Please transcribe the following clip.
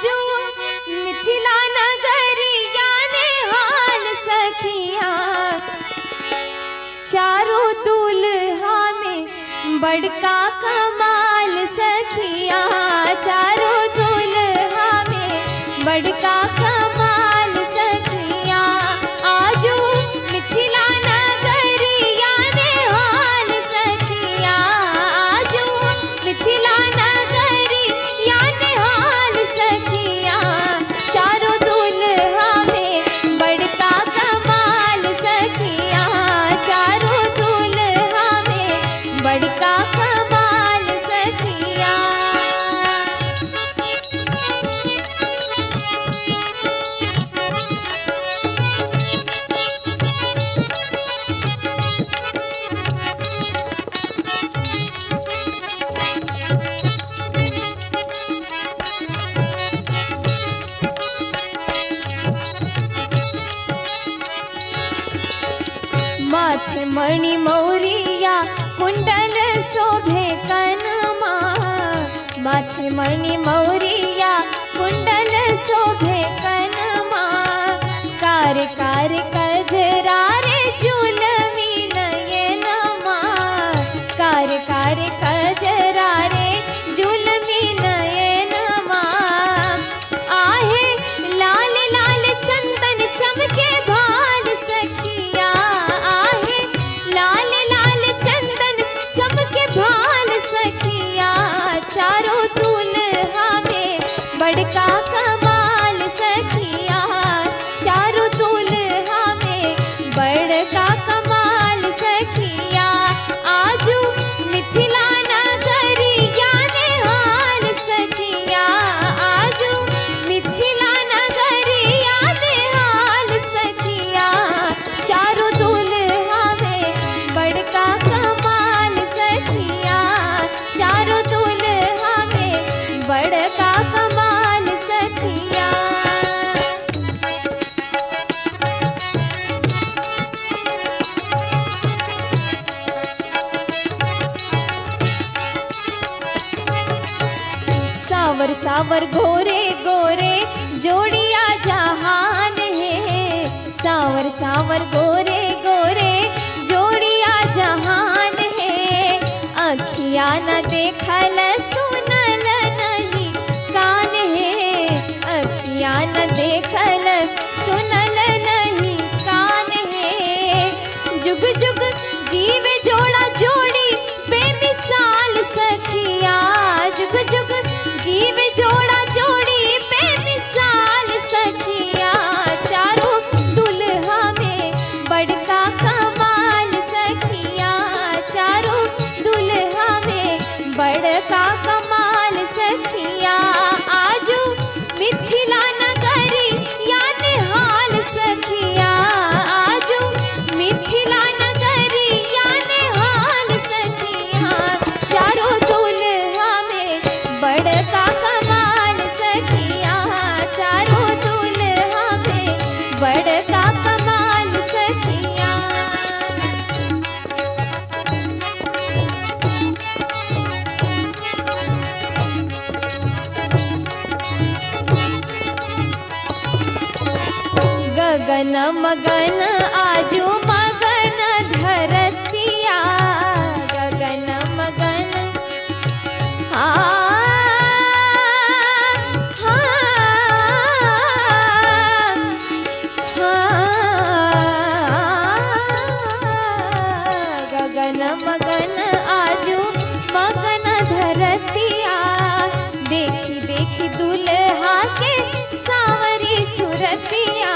आजू मिथिला नगरिया ने हाल सखिया, चारों दुल्हा में बड़का कमाल सखिया, चारों दुल्हा में बड़का कमाल सखिया। आजू मिथिला नगरिया ने हाल सखिया, आजू मिथिला नगरिया ने हाल सखिया, चारों दुल्हा में बड़का कमाल सखिया, चारों दुल्हा में बड़का कमाल सखिया। माथे मणि मौरिया कुंडल शोभे कनमा, माथे मणि मौरिया कुंडल शोभे कनमा, कार कार कजरा रे जुलमी नयनमा, कार कार कजरा रे जुलमी नयनमा। आहे लाल लाल चंदन चमके भाल सखिया, आहे लाल लाल चंदन चमके भाल सखिया, चारों दुल्हा में बड़का कमाल सखिया, चारों दुल्हा में बड़का कमाल सखिया। आजू मिथिला नगरिया ने हाल सखिया, आजू मिथिला नगरिया ने हाल सखिया, चारों दुल्हा में बड़का कमाल सखिया, चारों दुल्हा में बड़का कमाल सखिया। सावर सावर गोरे गोरे जोड़िया जहान है, सावर सावर गोरे गोरे जोड़िया जहान है। अखिया न देखल सुनल नहीं कान है, अखिया न देखल सुनल नहीं कान है। जुग जुग जीवे जोड़ा जोड़ी बेमिसाल सखिया, जुग जुग जीवे जोड़ा जोड़ी बेमिसाल सखिया, चारों दुल्हा में बड़का कमाल सखिया, चारों दुल्हा में बड़का कमाल सखिया। आजू मिथिला नगरिया ने हाल सखिया, आजू मिथिला नगरिया ने हाल सखिया, चारों दुल्हा में बड़का कमाल सखिया, चारों दुल्हा में बड़का कमाल सखिया। गगन मगन आजू मगन धरतिया, गगन मगन गगन मगन आजू मगन धरतिया, देखी देखी दुल्हा के सावरी सुरतिया,